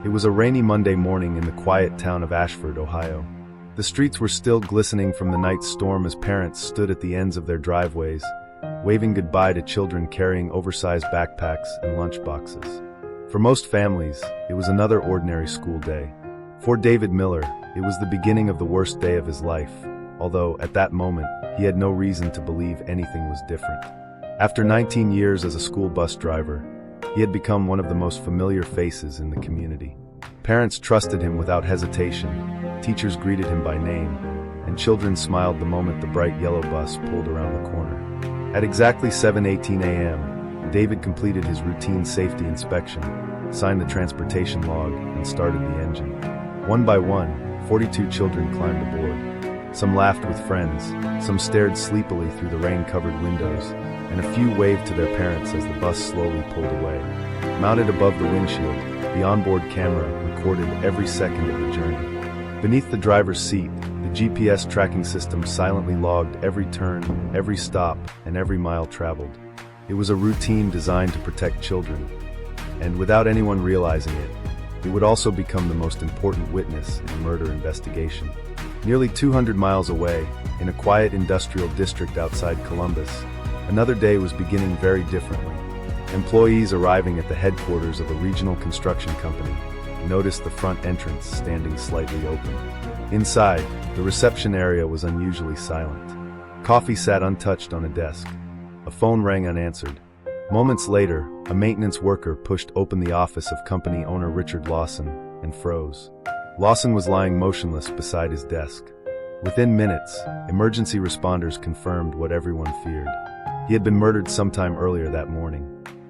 It was a rainy Monday morning in the quiet town of Ashford, Ohio. The streets were still glistening from the night storm as parents stood at the ends of their driveways, waving goodbye to children carrying oversized backpacks and lunchboxes. For most families, it was another ordinary school day. For David Miller, it was the beginning of the worst day of his life, although at that moment, he had no reason to believe anything was different. After 19 years as a school bus driver, he had become one of the most familiar faces in the community. Parents trusted him without hesitation, teachers greeted him by name, and children smiled the moment the bright yellow bus pulled around the corner. At exactly 7:18 a.m., David completed his routine safety inspection, signed the transportation log, and started the engine. One by one, 42 children climbed aboard. Some laughed with friends, some stared sleepily through the rain-covered windows, and a few waved to their parents as the bus slowly pulled away. Mounted above the windshield, the onboard camera recorded every second of the journey. Beneath the driver's seat, the GPS tracking system silently logged every turn, every stop, and every mile traveled. It was a routine designed to protect children, and without anyone realizing it, it would also become the most important witness in a murder investigation. Nearly 200 miles away, in a quiet industrial district outside Columbus, another day was beginning very differently. Employees arriving at the headquarters of a regional construction company noticed the front entrance standing slightly open. Inside, the reception area was unusually silent. Coffee sat untouched on a desk. A phone rang unanswered. Moments later, a maintenance worker pushed open the office of company owner Richard Lawson and froze. Lawson was lying motionless beside his desk. Within minutes, emergency responders confirmed what everyone feared. He had been murdered sometime earlier that morning.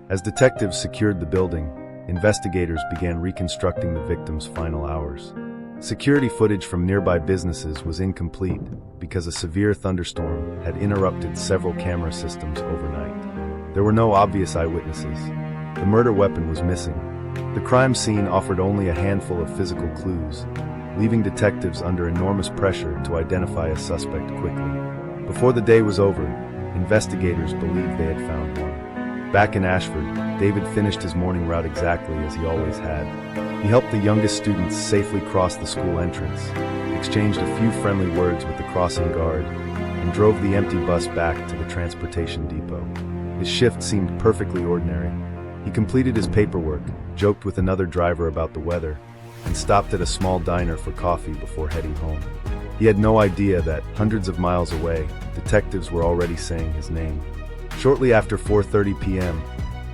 As detectives secured the building, investigators began reconstructing the victim's final hours. Security footage from nearby businesses was incomplete because a severe thunderstorm had interrupted several camera systems overnight. There were no obvious eyewitnesses. The murder weapon was missing. The crime scene offered only a handful of physical clues, leaving detectives under enormous pressure to identify a suspect quickly. Before the day was over, investigators believed they had found one. Back in Ashford, David finished his morning route exactly as he always had. He helped the youngest students safely cross the school entrance, exchanged a few friendly words with the crossing guard, and drove the empty bus back to the transportation depot. His shift seemed perfectly ordinary. He completed his paperwork, joked with another driver about the weather, and stopped at a small diner for coffee before heading home. He had no idea that, hundreds of miles away, detectives were already saying his name. Shortly after 4:30 p.m.,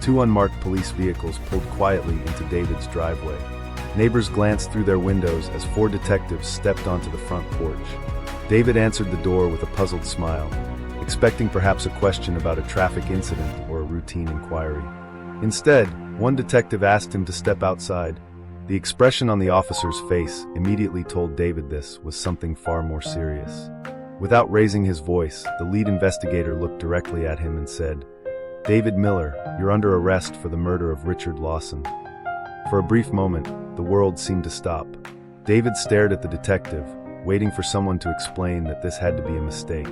two unmarked police vehicles pulled quietly into David's driveway. Neighbors glanced through their windows as four detectives stepped onto the front porch. David answered the door with a puzzled smile, expecting perhaps a question about a traffic incident or a routine inquiry. Instead, one detective asked him to step outside. The expression on the officer's face immediately told David this was something far more serious. Without raising his voice, the lead investigator looked directly at him and said, "David Miller, you're under arrest for the murder of Richard Lawson." For a brief moment, the world seemed to stop. David stared at the detective, waiting for someone to explain that this had to be a mistake.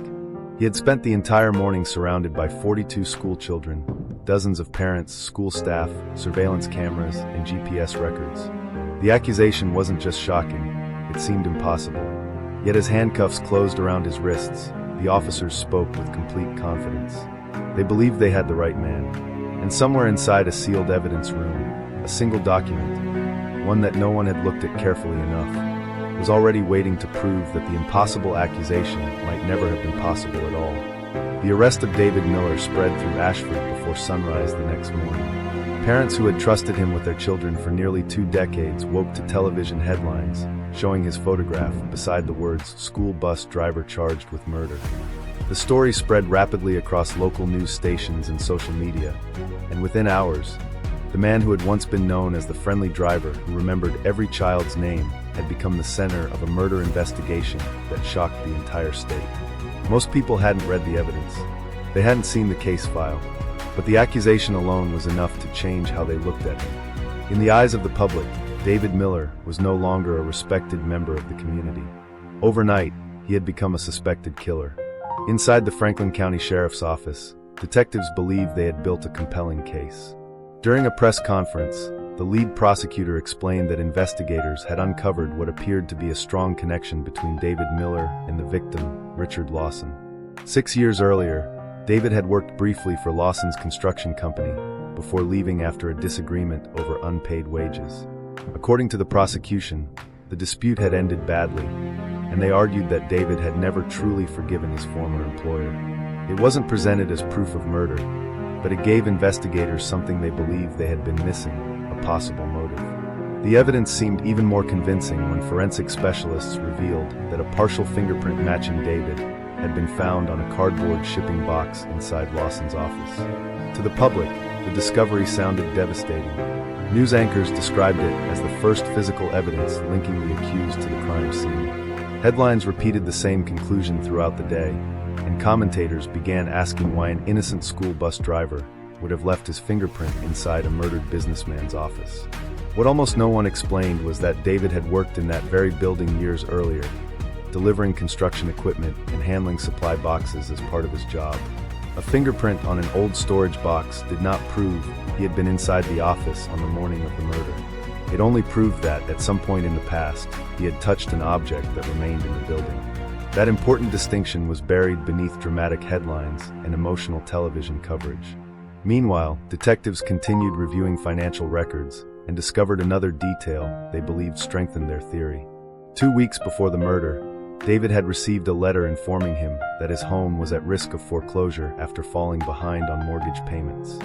He had spent the entire morning surrounded by 42 school children, dozens of parents, school staff, surveillance cameras, and GPS records. The accusation wasn't just shocking, it seemed impossible. Yet as handcuffs closed around his wrists, the officers spoke with complete confidence. They believed they had the right man. And somewhere inside a sealed evidence room, a single document, one that no one had looked at carefully enough, was already waiting to prove that the impossible accusation might never have been possible at all. The arrest of David Miller spread through Ashford before sunrise the next morning. Parents who had trusted him with their children for nearly 2 decades woke to television headlines, showing his photograph beside the words "School Bus Driver Charged with Murder." The story spread rapidly across local news stations and social media, and within hours, the man who had once been known as the friendly driver who remembered every child's name had become the center of a murder investigation that shocked the entire state. Most people hadn't read the evidence. They hadn't seen the case file, but the accusation alone was enough to change how they looked at him. In the eyes of the public, David Miller was no longer a respected member of the community. Overnight, he had become a suspected killer. Inside the Franklin County Sheriff's Office, detectives believed they had built a compelling case. During a press conference, the lead prosecutor explained that investigators had uncovered what appeared to be a strong connection between David Miller and the victim, Richard Lawson. 6 years earlier, David had worked briefly for Lawson's construction company before leaving after a disagreement over unpaid wages. According to the prosecution, the dispute had ended badly, and they argued that David had never truly forgiven his former employer. It wasn't presented as proof of murder, but it gave investigators something they believed they had been missing, a possible motive. The evidence seemed even more convincing when forensic specialists revealed that a partial fingerprint matching David had been found on a cardboard shipping box inside Lawson's office. To the public, the discovery sounded devastating. News anchors described it as the first physical evidence linking the accused to the crime scene. Headlines repeated the same conclusion throughout the day, and commentators began asking why an innocent school bus driver would have left his fingerprint inside a murdered businessman's office. What almost no one explained was that David had worked in that very building years earlier, delivering construction equipment and handling supply boxes as part of his job. A fingerprint on an old storage box did not prove he had been inside the office on the morning of the murder. It only proved that, at some point in the past, he had touched an object that remained in the building. That important distinction was buried beneath dramatic headlines and emotional television coverage. Meanwhile, detectives continued reviewing financial records and discovered another detail they believed strengthened their theory. 2 weeks before the murder, David had received a letter informing him that his home was at risk of foreclosure after falling behind on mortgage payments.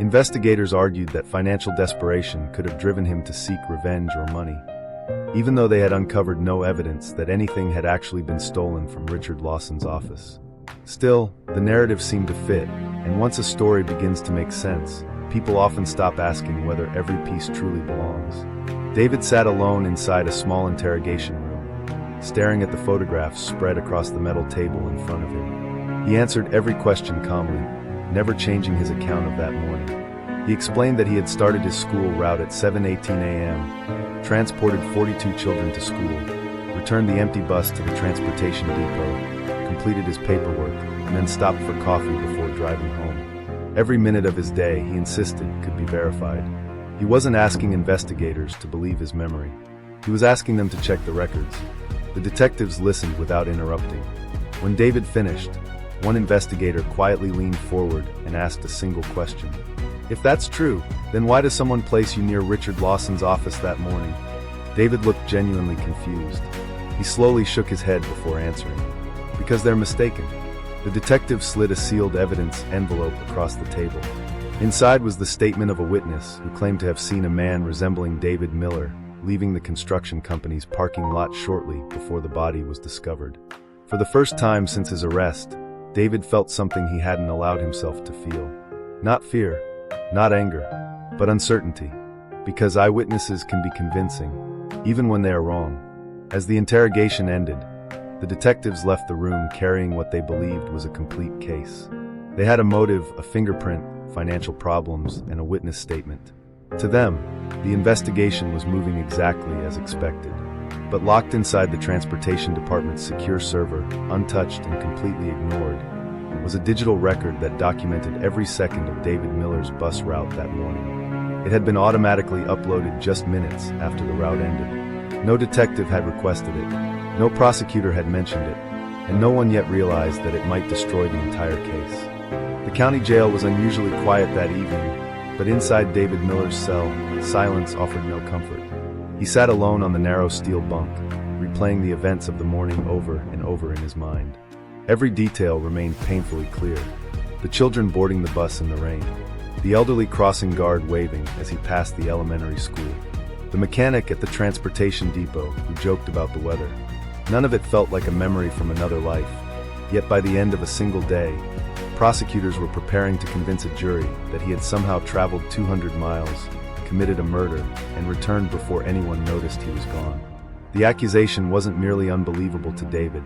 Investigators argued that financial desperation could have driven him to seek revenge or money, even though they had uncovered no evidence that anything had actually been stolen from Richard Lawson's office. Still, the narrative seemed to fit, and once a story begins to make sense, people often stop asking whether every piece truly belongs. David sat alone inside a small interrogation room, staring at the photographs spread across the metal table in front of him. He answered every question calmly, never changing his account of that morning. He explained that he had started his school route at 7:18 a.m., transported 42 children to school, returned the empty bus to the transportation depot, completed his paperwork, and then stopped for coffee before driving home. Every minute of his day, he insisted, could be verified. He wasn't asking investigators to believe his memory. He was asking them to check the records. The detectives listened without interrupting. When David finished, one investigator quietly leaned forward and asked a single question. "If that's true, then why does someone place you near Richard Lawson's office that morning?" David looked genuinely confused. He slowly shook his head before answering. "Because they're mistaken." The detective slid a sealed evidence envelope across the table. Inside was the statement of a witness who claimed to have seen a man resembling David Miller leaving the construction company's parking lot shortly before the body was discovered. For the first time since his arrest, David felt something he hadn't allowed himself to feel. Not fear, not anger, but uncertainty. Because eyewitnesses can be convincing, even when they are wrong. As the interrogation ended, the detectives left the room carrying what they believed was a complete case. They had a motive, a fingerprint, financial problems, and a witness statement. To them, the investigation was moving exactly as expected. But locked inside the transportation department's secure server, untouched and completely ignored, was a digital record that documented every second of David Miller's bus route that morning. It had been automatically uploaded just minutes after the route ended. No detective had requested it, no prosecutor had mentioned it, and no one yet realized that it might destroy the entire case. The county jail was unusually quiet that evening, but inside David Miller's cell, silence offered no comfort. He sat alone on the narrow steel bunk, replaying the events of the morning over and over in his mind. Every detail remained painfully clear. The children boarding the bus in the rain, the elderly crossing guard waving as he passed the elementary school, the mechanic at the transportation depot who joked about the weather. None of it felt like a memory from another life, yet by the end of a single day, prosecutors were preparing to convince a jury that he had somehow traveled 200 miles, committed a murder, and returned before anyone noticed he was gone. The accusation wasn't merely unbelievable to David.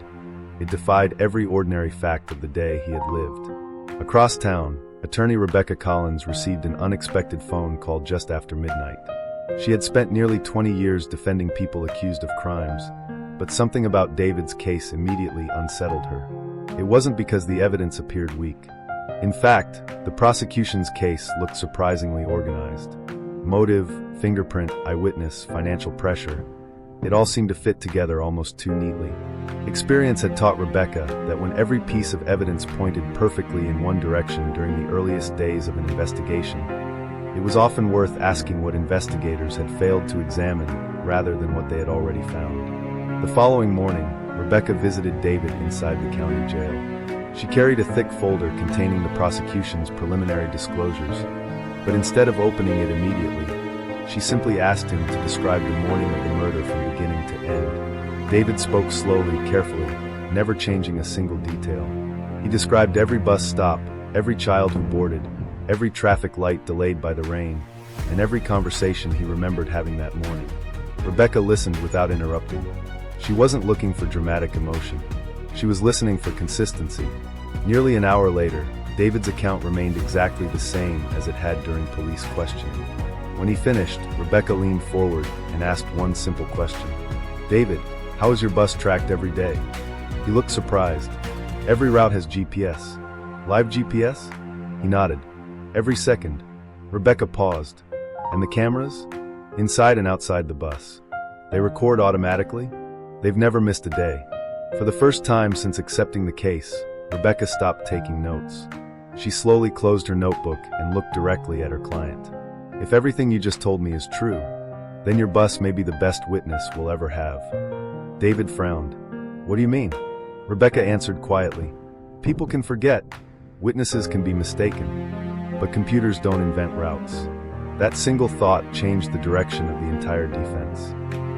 It defied every ordinary fact of the day he had lived. Across town, attorney Rebecca Collins received an unexpected phone call just after midnight. She had spent nearly 20 years defending people accused of crimes, but something about David's case immediately unsettled her. It wasn't because the evidence appeared weak. In fact, the prosecution's case looked surprisingly organized. Motive, fingerprint, eyewitness, financial pressure. It all seemed to fit together almost too neatly. Experience had taught Rebecca that when every piece of evidence pointed perfectly in one direction during the earliest days of an investigation, it was often worth asking what investigators had failed to examine rather than what they had already found. The following morning, Rebecca visited David inside the county jail. She carried a thick folder containing the prosecution's preliminary disclosures, but instead of opening it immediately, she simply asked him to describe the morning of the murder from beginning to end. David spoke slowly, carefully, never changing a single detail. He described every bus stop, every child who boarded, every traffic light delayed by the rain, and every conversation he remembered having that morning. Rebecca listened without interrupting. She wasn't looking for dramatic emotion. She was listening for consistency. Nearly an hour later, David's account remained exactly the same as it had during police questioning. When he finished, Rebecca leaned forward and asked one simple question. "David, how is your bus tracked every day?" He looked surprised. "Every route has GPS." "Live GPS?" He nodded. "Every second." Rebecca paused. "And the cameras?" "Inside and outside the bus. They record automatically?" "They've never missed a day." For the first time since accepting the case, Rebecca stopped taking notes. She slowly closed her notebook and looked directly at her client. "If everything you just told me is true, then your bus may be the best witness we'll ever have." David frowned. "What do you mean?" Rebecca answered quietly. "People can forget. Witnesses can be mistaken. But computers don't invent routes." That single thought changed the direction of the entire defense.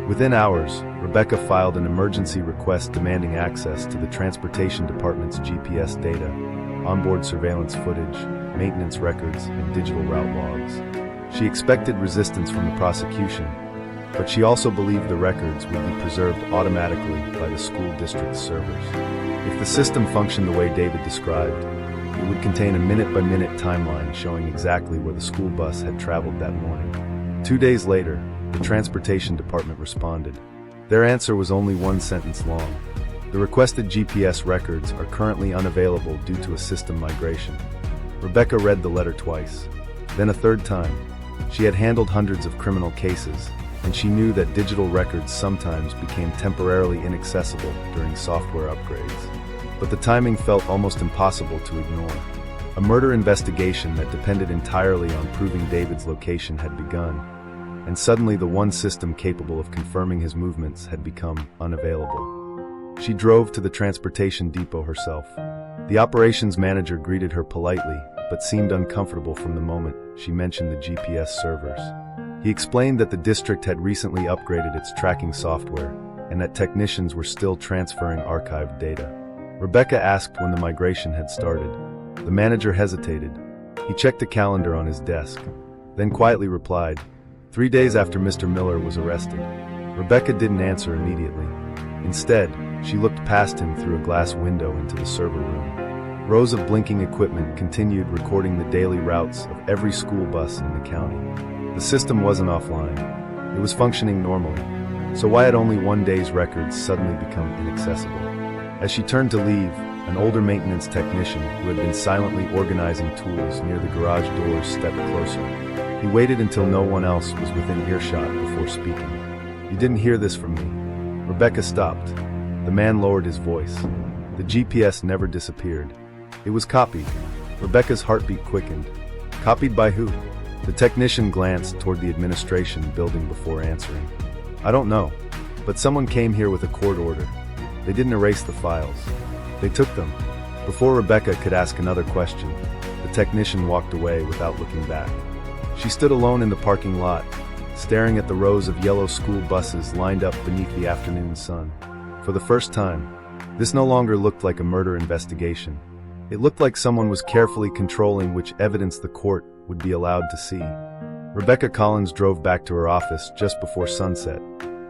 Within hours, Rebecca filed an emergency request demanding access to the Transportation Department's GPS data, onboard surveillance footage, maintenance records, and digital route logs. She expected resistance from the prosecution, but she also believed the records would be preserved automatically by the school district's servers. If the system functioned the way David described, it would contain a minute-by-minute timeline showing exactly where the school bus had traveled that morning. 2 days later, the Transportation Department responded. Their answer was only one sentence long. "The requested GPS records are currently unavailable due to a system migration." Rebecca read the letter twice, then a third time. She had handled hundreds of criminal cases, and she knew that digital records sometimes became temporarily inaccessible during software upgrades. But the timing felt almost impossible to ignore. A murder investigation that depended entirely on proving David's location had begun, and suddenly the one system capable of confirming his movements had become unavailable. She drove to the transportation depot herself. The operations manager greeted her politely, but seemed uncomfortable from the moment she mentioned the GPS servers. He explained that the district had recently upgraded its tracking software, and that technicians were still transferring archived data. Rebecca asked when the migration had started. The manager hesitated. He checked the calendar on his desk, then quietly replied, 3 days after Mr. Miller was arrested. Rebecca didn't answer immediately. Instead, she looked past him through a glass window into the server room. Rows of blinking equipment continued recording the daily routes of every school bus in the county. The system wasn't offline. It was functioning normally. So why had only one day's records suddenly become inaccessible? As she turned to leave, an older maintenance technician who had been silently organizing tools near the garage doors stepped closer. He waited until no one else was within earshot before speaking. "You didn't hear this from me." Rebecca stopped. The man lowered his voice. The GPS never disappeared. It was copied. Rebecca's heartbeat quickened. Copied by who? The technician glanced toward the administration building before answering. "I don't know, but someone came here with a court order. They didn't erase the files. They took them." Before Rebecca could ask another question, the technician walked away without looking back. She stood alone in the parking lot, staring at the rows of yellow school buses lined up beneath the afternoon sun. For the first time, this no longer looked like a murder investigation. It looked like someone was carefully controlling which evidence the court would be allowed to see. Rebecca Collins drove back to her office just before sunset,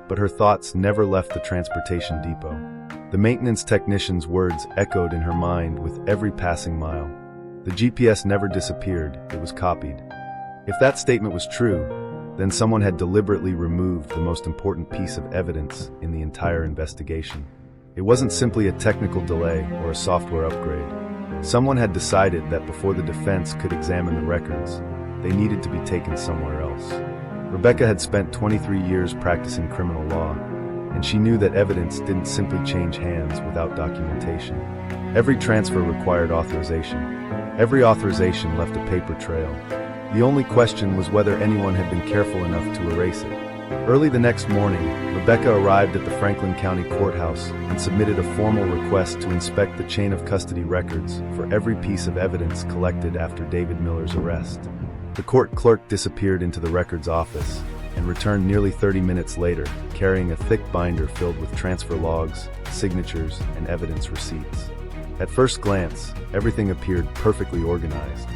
but her thoughts never left the transportation depot. The maintenance technician's words echoed in her mind with every passing mile. The GPS never disappeared, it was copied. If that statement was true, then someone had deliberately removed the most important piece of evidence in the entire investigation. It wasn't simply a technical delay or a software upgrade. Someone had decided that before the defense could examine the records, they needed to be taken somewhere else. Rebecca had spent 23 years practicing criminal law, and she knew that evidence didn't simply change hands without documentation. Every transfer required authorization. Every authorization left a paper trail. The only question was whether anyone had been careful enough to erase it. Early the next morning, Rebecca arrived at the Franklin County Courthouse and submitted a formal request to inspect the chain of custody records for every piece of evidence collected after David Miller's arrest. The court clerk disappeared into the records office and returned nearly 30 minutes later, carrying a thick binder filled with transfer logs, signatures, and evidence receipts. At first glance, everything appeared perfectly organized.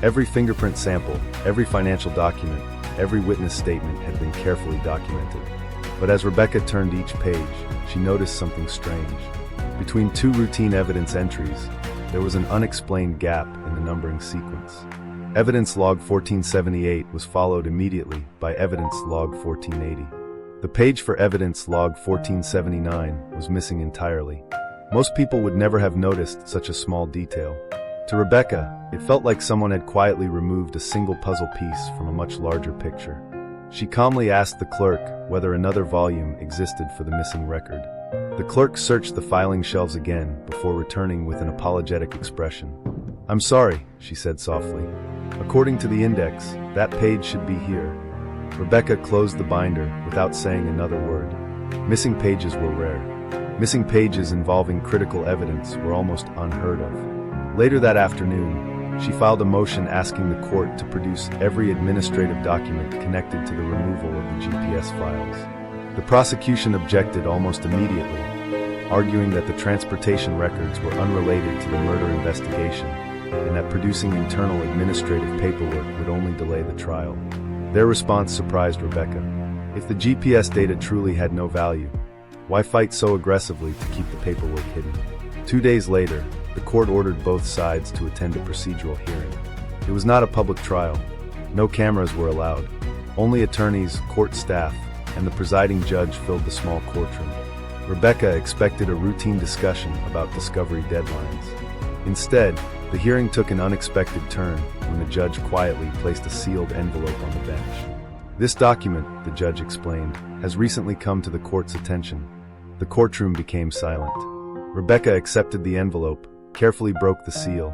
Every fingerprint sample, every financial document, every witness statement had been carefully documented. But as Rebecca turned each page, she noticed something strange. Between two routine evidence entries, there was an unexplained gap in the numbering sequence. Evidence log 1478 was followed immediately by evidence log 1480. The page for evidence log 1479 was missing entirely. Most people would never have noticed such a small detail. To Rebecca, it felt like someone had quietly removed a single puzzle piece from a much larger picture. She calmly asked the clerk whether another volume existed for the missing record. The clerk searched the filing shelves again before returning with an apologetic expression. "I'm sorry," she said softly. "According to the index, that page should be here." Rebecca closed the binder without saying another word. Missing pages were rare. Missing pages involving critical evidence were almost unheard of. Later that afternoon, she filed a motion asking the court to produce every administrative document connected to the removal of the GPS files. The prosecution objected almost immediately, arguing that the transportation records were unrelated to the murder investigation, and that producing internal administrative paperwork would only delay the trial. Their response surprised Rebecca. If the GPS data truly had no value, why fight so aggressively to keep the paperwork hidden? 2 days later, the court ordered both sides to attend a procedural hearing. It was not a public trial. No cameras were allowed. Only attorneys, court staff, and the presiding judge filled the small courtroom. Rebecca expected a routine discussion about discovery deadlines. Instead, the hearing took an unexpected turn when the judge quietly placed a sealed envelope on the bench. "This document," the judge explained, "has recently come to the court's attention." The courtroom became silent. Rebecca accepted the envelope, carefully broke the seal,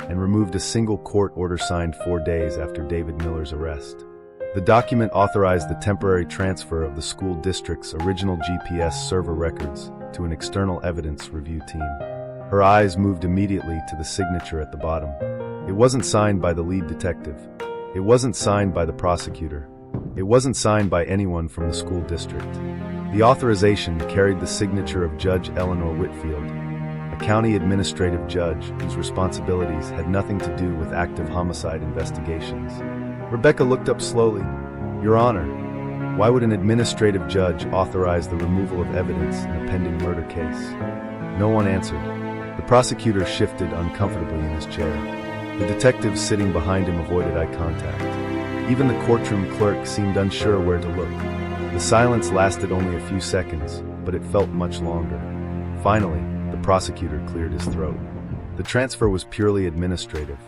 and removed a single court order signed 4 days after David Miller's arrest. The document authorized the temporary transfer of the school district's original GPS server records to an external evidence review team. Her eyes moved immediately to the signature at the bottom. It wasn't signed by the lead detective. It wasn't signed by the prosecutor. It wasn't signed by anyone from the school district. The authorization carried the signature of Judge Eleanor Whitfield, a county administrative judge whose responsibilities had nothing to do with active homicide investigations. Rebecca looked up slowly. "Your Honor, why would an administrative judge authorize the removal of evidence in a pending murder case?" No one answered. The prosecutor shifted uncomfortably in his chair. The detectives sitting behind him avoided eye contact. Even the courtroom clerk seemed unsure where to look. The silence lasted only a few seconds, but it felt much longer. Finally, the prosecutor cleared his throat. The transfer was purely administrative.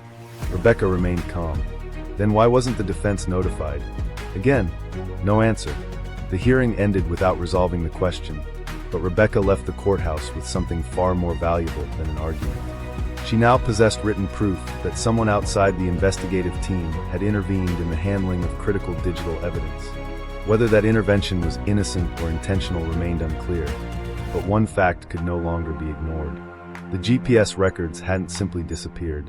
Rebecca remained calm. Then why wasn't the defense notified? Again, no answer. The hearing ended without resolving the question, but Rebecca left the courthouse with something far more valuable than an argument. She now possessed written proof that someone outside the investigative team had intervened in the handling of critical digital evidence. Whether that intervention was innocent or intentional remained unclear, but one fact could no longer be ignored. The GPS records hadn't simply disappeared.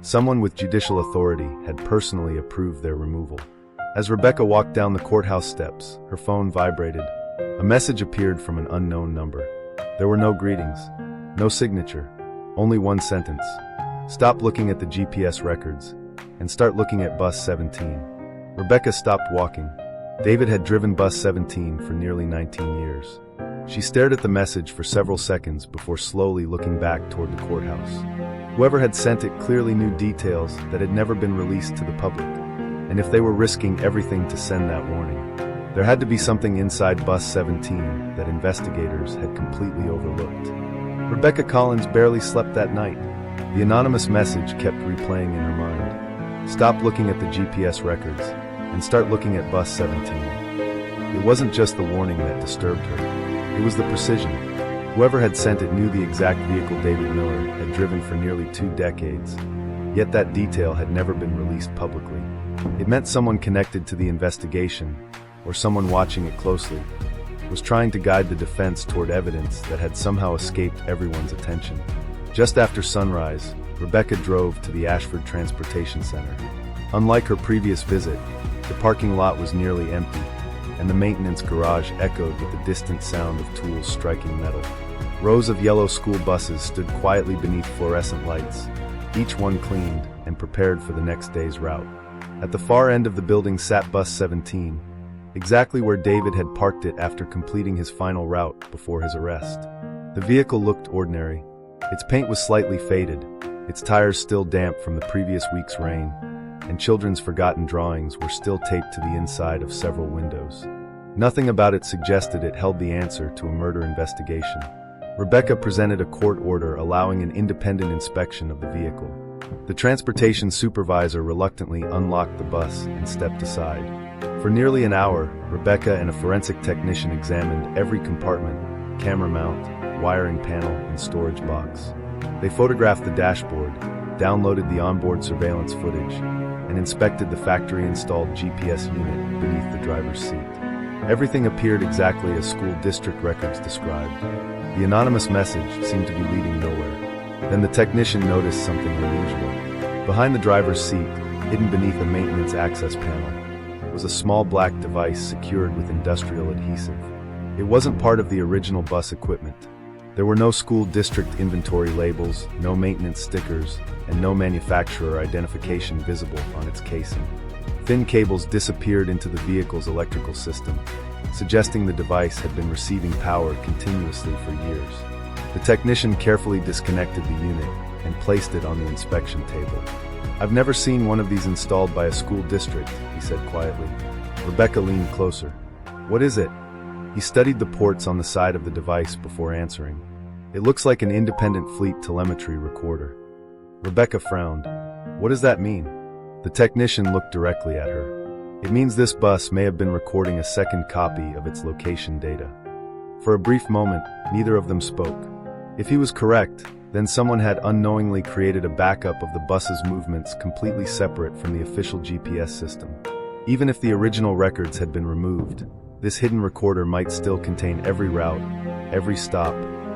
Someone with judicial authority had personally approved their removal. As Rebecca walked down the courthouse steps, her phone vibrated. A message appeared from an unknown number. There were no greetings, no signature, only one sentence. "Stop looking at the GPS records and start looking at bus 17. Rebecca stopped walking. David had driven bus 17 for nearly 19 years. She stared at the message for several seconds before slowly looking back toward the courthouse. Whoever had sent it clearly knew details that had never been released to the public, and if they were risking everything to send that warning, there had to be something inside bus 17 that investigators had completely overlooked. Rebecca Collins barely slept that night. The anonymous message kept replaying in her mind. Stop looking at the GPS records and start looking at bus 17. It wasn't just the warning that disturbed her. It was the precision. Whoever had sent it knew the exact vehicle David Miller had driven for nearly 2 decades. Yet that detail had never been released publicly. It meant someone connected to the investigation, or someone watching it closely, was trying to guide the defense toward evidence that had somehow escaped everyone's attention. Just after sunrise, Rebecca drove to the Ashford Transportation Center. Unlike her previous visit, the parking lot was nearly empty, and the maintenance garage echoed with the distant sound of tools striking metal. Rows of yellow school buses stood quietly beneath fluorescent lights, each one cleaned and prepared for the next day's route. At the far end of the building sat bus 17, exactly where David had parked it after completing his final route before his arrest. The vehicle looked ordinary. Its paint was slightly faded, its tires still damp from the previous week's rain, and children's forgotten drawings were still taped to the inside of several windows. Nothing about it suggested it held the answer to a murder investigation. Rebecca presented a court order allowing an independent inspection of the vehicle. The transportation supervisor reluctantly unlocked the bus and stepped aside. For nearly an hour, Rebecca and a forensic technician examined every compartment, camera mount, wiring panel, and storage box. They photographed the dashboard, downloaded the onboard surveillance footage, and inspected the factory-installed GPS unit beneath the driver's seat. Everything appeared exactly as school district records described. The anonymous message seemed to be leading nowhere. Then the technician noticed something unusual. Behind the driver's seat, hidden beneath a maintenance access panel, was a small black device secured with industrial adhesive. It wasn't part of the original bus equipment. There were no school district inventory labels, no maintenance stickers, and no manufacturer identification visible on its casing. Thin cables disappeared into the vehicle's electrical system, suggesting the device had been receiving power continuously for years. The technician carefully disconnected the unit and placed it on the inspection table. "I've never seen one of these installed by a school district," he said quietly. Rebecca leaned closer. "What is it?" He studied the ports on the side of the device before answering. "It looks like an independent fleet telemetry recorder." Rebecca frowned. "What does that mean?" The technician looked directly at her. "It means this bus may have been recording a second copy of its location data." For a brief moment, neither of them spoke. If he was correct, then someone had unknowingly created a backup of the bus's movements completely separate from the official GPS system. Even if the original records had been removed, this hidden recorder might still contain every route, every stop,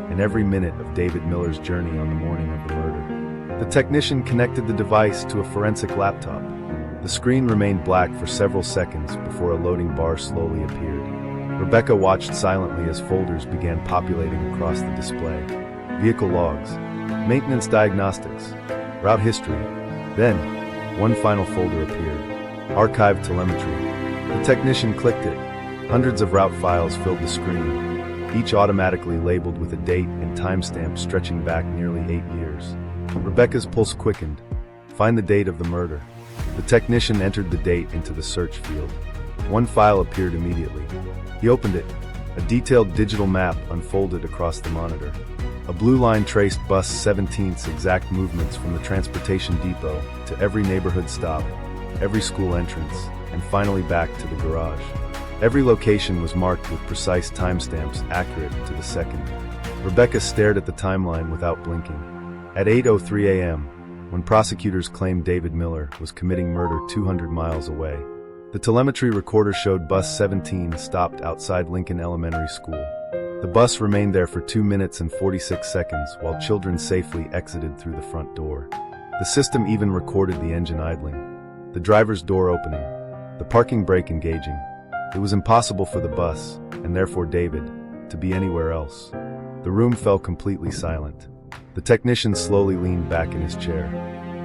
and every minute of David Miller's journey on the morning of the murder. The technician connected the device to a forensic laptop. The screen remained black for several seconds before a loading bar slowly appeared. Rebecca watched silently as folders began populating across the display. Vehicle logs, maintenance diagnostics, route history. Then, one final folder appeared. Archived telemetry. The technician clicked it. Hundreds of route files filled the screen, each automatically labeled with a date and timestamp stretching back nearly 8 years. Rebecca's pulse quickened. Find the date of the murder. The technician entered the date into the search field. One file appeared immediately. He opened it. A detailed digital map unfolded across the monitor. A blue line traced bus 17's exact movements from the transportation depot to every neighborhood stop, every school entrance, and finally back to the garage. Every location was marked with precise timestamps accurate to the second. Rebecca stared at the timeline without blinking. At 8:03 a.m., when prosecutors claimed David Miller was committing murder 200 miles away, the telemetry recorder showed bus 17 stopped outside Lincoln Elementary School. The bus remained there for 2 minutes and 46 seconds while children safely exited through the front door. The system even recorded the engine idling, the driver's door opening, the parking brake engaging. It was impossible for the bus, and therefore David, to be anywhere else. The room fell completely silent. The technician slowly leaned back in his chair.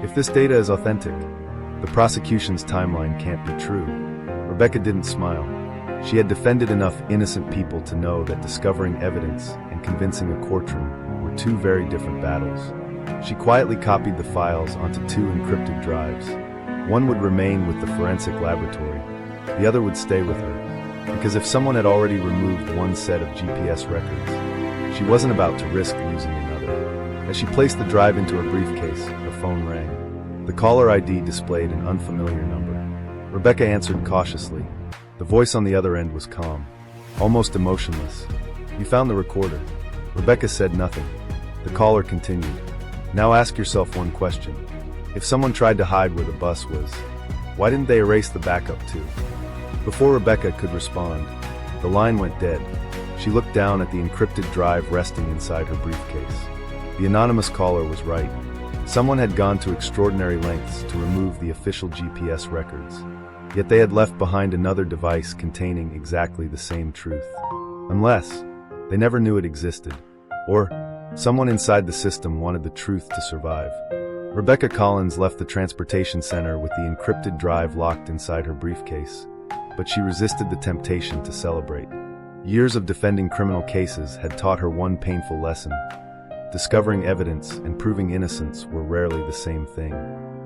If this data is authentic, the prosecution's timeline can't be true. Rebecca didn't smile. She had defended enough innocent people to know that discovering evidence and convincing a courtroom were two very different battles. She quietly copied the files onto 2 encrypted drives. One would remain with the forensic laboratory. The other would stay with her. Because if someone had already removed one set of GPS records, she wasn't about to risk losing another. As she placed the drive into her briefcase, her phone rang. The caller ID displayed an unfamiliar number. Rebecca answered cautiously. The voice on the other end was calm, almost emotionless. "You found the recorder." Rebecca said nothing. The caller continued. "Now ask yourself one question. If someone tried to hide where the bus was, why didn't they erase the backup too?" Before Rebecca could respond, the line went dead. She looked down at the encrypted drive resting inside her briefcase. The anonymous caller was right. Someone had gone to extraordinary lengths to remove the official GPS records. Yet they had left behind another device containing exactly the same truth. Unless they never knew it existed, or someone inside the system wanted the truth to survive. Rebecca Collins left the transportation center with the encrypted drive locked inside her briefcase, but she resisted the temptation to celebrate. Years of defending criminal cases had taught her one painful lesson. Discovering evidence and proving innocence were rarely the same thing.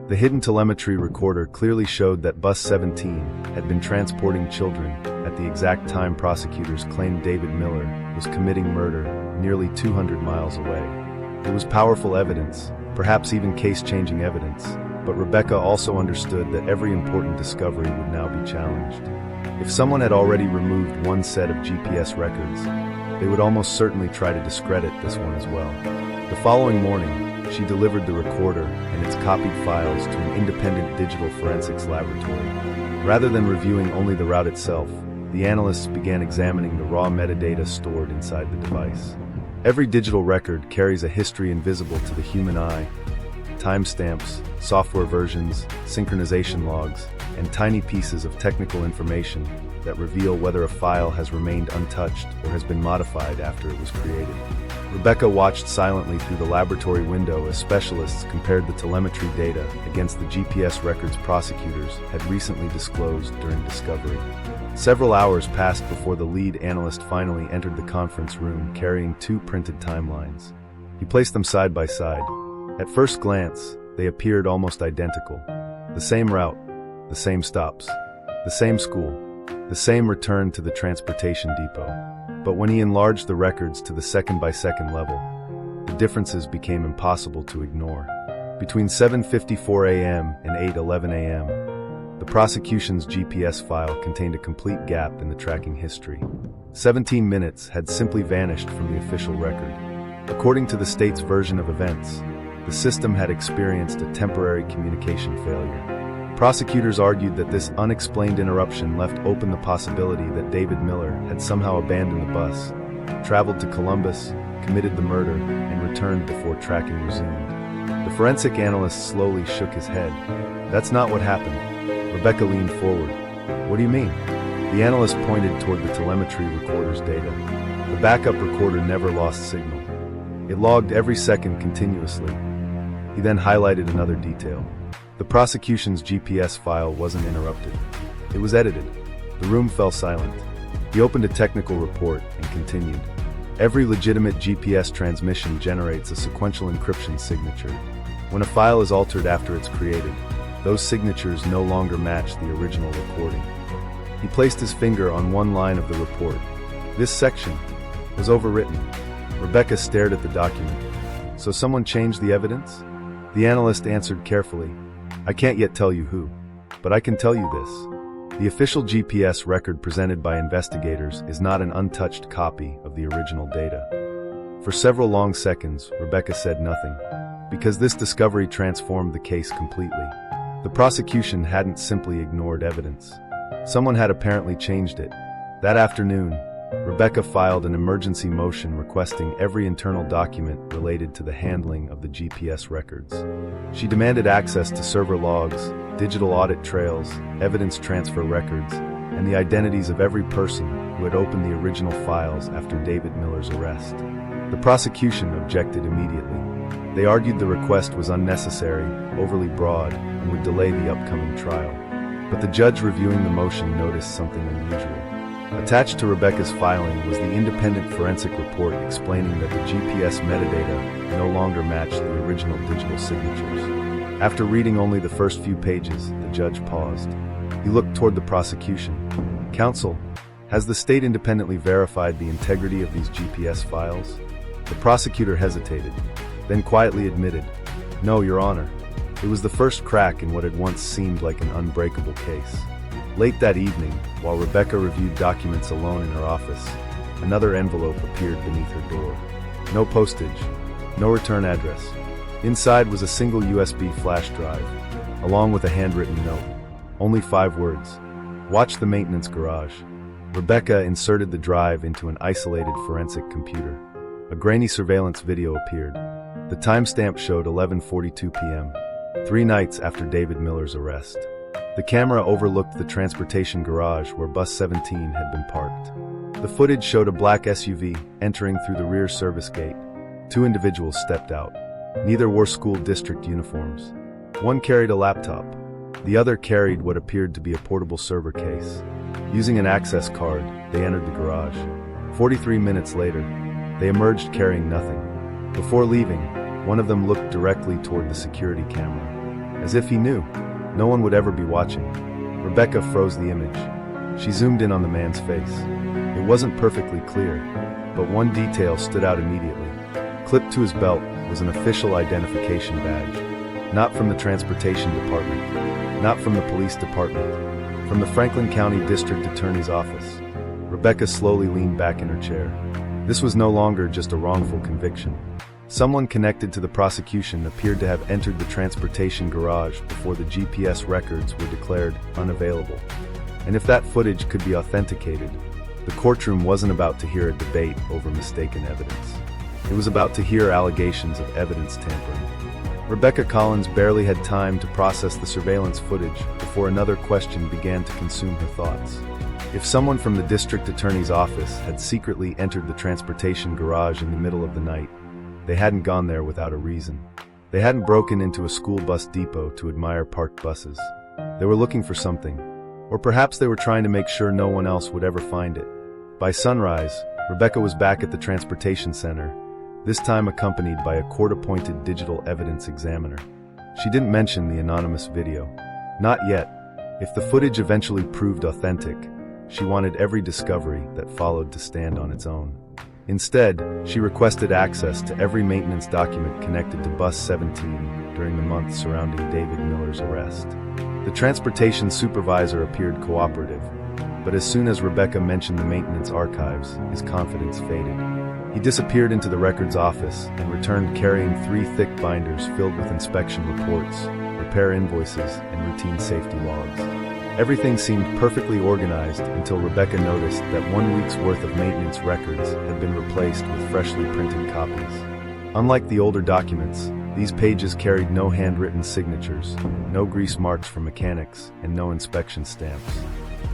The hidden telemetry recorder clearly showed that Bus 17 had been transporting children at the exact time prosecutors claimed David Miller was committing murder nearly 200 miles away. It was powerful evidence, perhaps even case-changing evidence, but Rebecca also understood that every important discovery would now be challenged. If someone had already removed one set of GPS records, they would almost certainly try to discredit this one as well. The following morning, she delivered the recorder and its copied files to an independent digital forensics laboratory. Rather than reviewing only the route itself, the analysts began examining the raw metadata stored inside the device. Every digital record carries a history invisible to the human eye: timestamps, software versions, synchronization logs, and tiny pieces of technical information that reveal whether a file has remained untouched or has been modified after it was created. Rebecca watched silently through the laboratory window as specialists compared the telemetry data against the GPS records prosecutors had recently disclosed during discovery. Several hours passed before the lead analyst finally entered the conference room carrying two printed timelines. He placed them side by side. At first glance, they appeared almost identical. The same route, the same stops, the same school, the same return to the transportation depot. But when he enlarged the records to the second-by-second level, the differences became impossible to ignore. Between 7:54 a.m. and 8:11 a.m., the prosecution's GPS file contained a complete gap in the tracking history. 17 minutes had simply vanished from the official record. According to the state's version of events, the system had experienced a temporary communication failure. Prosecutors argued that this unexplained interruption left open the possibility that David Miller had somehow abandoned the bus, traveled to Columbus, committed the murder, and returned before tracking resumed. The forensic analyst slowly shook his head. "That's not what happened." Rebecca leaned forward. "What do you mean?" The analyst pointed toward the telemetry recorder's data. The backup recorder never lost signal. It logged every second continuously. He then highlighted another detail. The prosecution's GPS file wasn't interrupted. It was edited. The room fell silent. He opened a technical report and continued. Every legitimate GPS transmission generates a sequential encryption signature. When a file is altered after it's created, those signatures no longer match the original recording. He placed his finger on one line of the report. This section was overwritten. Rebecca stared at the document. "So someone changed the evidence?" The analyst answered carefully. "I can't yet tell you who, but I can tell you this. The official GPS record presented by investigators is not an untouched copy of the original data." For several long seconds, Rebecca said nothing, because this discovery transformed the case completely. The prosecution hadn't simply ignored evidence. Someone had apparently changed it. That afternoon, Rebecca filed an emergency motion requesting every internal document related to the handling of the GPS records. She demanded access to server logs, digital audit trails, evidence transfer records, and the identities of every person who had opened the original files after David Miller's arrest. The prosecution objected immediately. They argued the request was unnecessary, overly broad, and would delay the upcoming trial. But the judge reviewing the motion noticed something unusual. Attached to Rebecca's filing was the independent forensic report explaining that the GPS metadata no longer matched the original digital signatures. After reading only the first few pages, the judge paused. He looked toward the prosecution. "Counsel, has the state independently verified the integrity of these GPS files?" The prosecutor hesitated, then quietly admitted, "No, Your Honor. It was the first crack in what had once seemed like an unbreakable case. Late that evening, while Rebecca reviewed documents alone in her office, another envelope appeared beneath her door. No postage, no return address. Inside was a single USB flash drive, along with a handwritten note. Only 5 words. Watch the maintenance garage. Rebecca inserted the drive into an isolated forensic computer. A grainy surveillance video appeared. The timestamp showed 11:42 p.m., 3 nights after David Miller's arrest. The camera overlooked the transportation garage where bus 17 had been parked. The footage showed a black SUV entering through the rear service gate. 2 individuals stepped out. Neither wore school district uniforms. One carried a laptop. The other carried what appeared to be a portable server case. Using an access card, they entered the garage. 43 minutes later, they emerged carrying nothing. Before leaving, one of them looked directly toward the security camera. As if he knew no one would ever be watching. Rebecca froze the image. She zoomed in on the man's face. It wasn't perfectly clear, but one detail stood out immediately. Clipped to his belt was an official identification badge. Not from the transportation department, not from the police department, from the Franklin County District Attorney's office. Rebecca slowly leaned back in her chair. This was no longer just a wrongful conviction. Someone connected to the prosecution appeared to have entered the transportation garage before the GPS records were declared unavailable. And if that footage could be authenticated, the courtroom wasn't about to hear a debate over mistaken evidence. It was about to hear allegations of evidence tampering. Rebecca Collins barely had time to process the surveillance footage before another question began to consume her thoughts. If someone from the district attorney's office had secretly entered the transportation garage in the middle of the night, they hadn't gone there without a reason. They hadn't broken into a school bus depot to admire parked buses. They were looking for something, or perhaps they were trying to make sure no one else would ever find it. By sunrise, Rebecca was back at the transportation center, this time accompanied by a court-appointed digital evidence examiner. She didn't mention the anonymous video. Not yet. If the footage eventually proved authentic, she wanted every discovery that followed to stand on its own. Instead, she requested access to every maintenance document connected to Bus 17 during the months surrounding David Miller's arrest. The transportation supervisor appeared cooperative, but as soon as Rebecca mentioned the maintenance archives, his confidence faded. He disappeared into the records office and returned carrying 3 thick binders filled with inspection reports, repair invoices, and routine safety logs. Everything seemed perfectly organized until Rebecca noticed that 1 week's worth of maintenance records had been replaced with freshly printed copies. Unlike the older documents, these pages carried no handwritten signatures, no grease marks from mechanics, and no inspection stamps.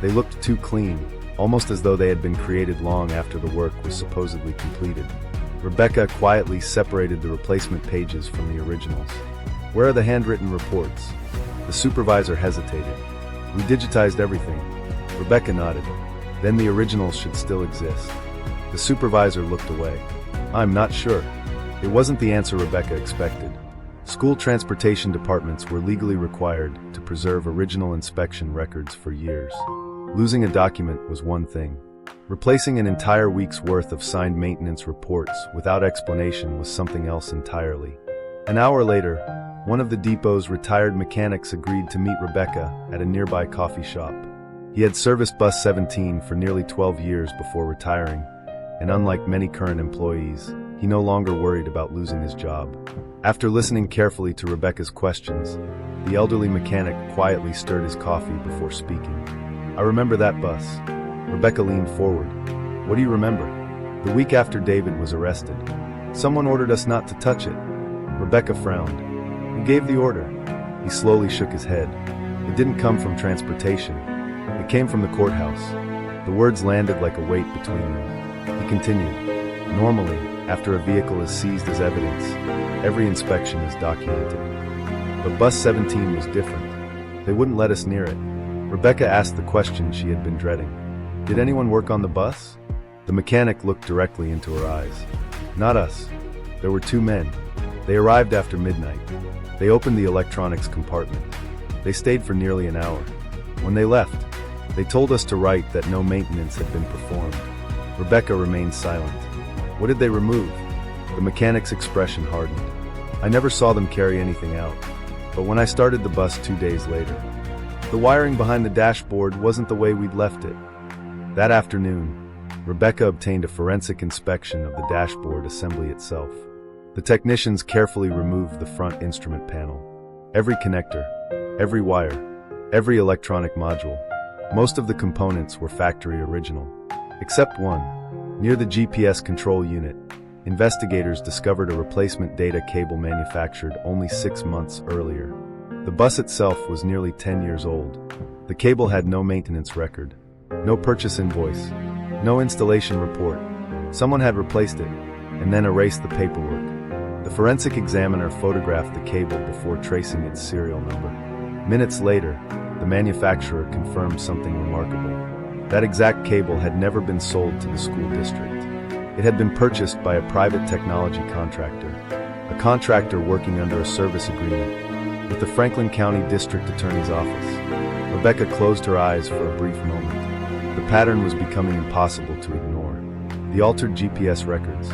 They looked too clean, almost as though they had been created long after the work was supposedly completed. Rebecca quietly separated the replacement pages from the originals. "Where are the handwritten reports?" The supervisor hesitated. "We digitized everything." Rebecca nodded. "Then the originals should still exist." The supervisor looked away. "I'm not sure." It wasn't the answer Rebecca expected. School transportation departments were legally required to preserve original inspection records for years. Losing a document was one thing. Replacing an entire week's worth of signed maintenance reports without explanation was something else entirely. An hour later, one of the depot's retired mechanics agreed to meet Rebecca at a nearby coffee shop. He had serviced Bus 17 for nearly 12 years before retiring, and unlike many current employees, he no longer worried about losing his job. After listening carefully to Rebecca's questions, the elderly mechanic quietly stirred his coffee before speaking. "I remember that bus." Rebecca leaned forward. "What do you remember?" "The week after David was arrested. Someone ordered us not to touch it." Rebecca frowned. "Who gave the order?" He slowly shook his head. "It didn't come from transportation. It came from the courthouse." The words landed like a weight between them. He continued. "Normally, after a vehicle is seized as evidence, every inspection is documented. But Bus 17 was different. They wouldn't let us near it." Rebecca asked the question she had been dreading. "Did anyone work on the bus?" The mechanic looked directly into her eyes. "Not us. There were 2 men. They arrived after midnight. They opened the electronics compartment. They stayed for nearly an hour. When they left, they told us to write that no maintenance had been performed." Rebecca remained silent. "What did they remove?" The mechanic's expression hardened. "I never saw them carry anything out. But when I started the bus 2 days later, the wiring behind the dashboard wasn't the way we'd left it. That afternoon, Rebecca obtained a forensic inspection of the dashboard assembly itself. The technicians carefully removed the front instrument panel. Every connector, every wire, every electronic module. Most of the components were factory original. Except one. Near the GPS control unit, investigators discovered a replacement data cable manufactured only 6 months earlier. The bus itself was nearly 10 years old. The cable had no maintenance record, no purchase invoice, no installation report. Someone had replaced it, and then erased the paperwork. The forensic examiner photographed the cable before tracing its serial number. Minutes later, the manufacturer confirmed something remarkable. That exact cable had never been sold to the school district. It had been purchased by a private technology contractor, a contractor working under a service agreement with the Franklin County District Attorney's Office. Rebecca closed her eyes for a brief moment. The pattern was becoming impossible to ignore. The altered GPS records,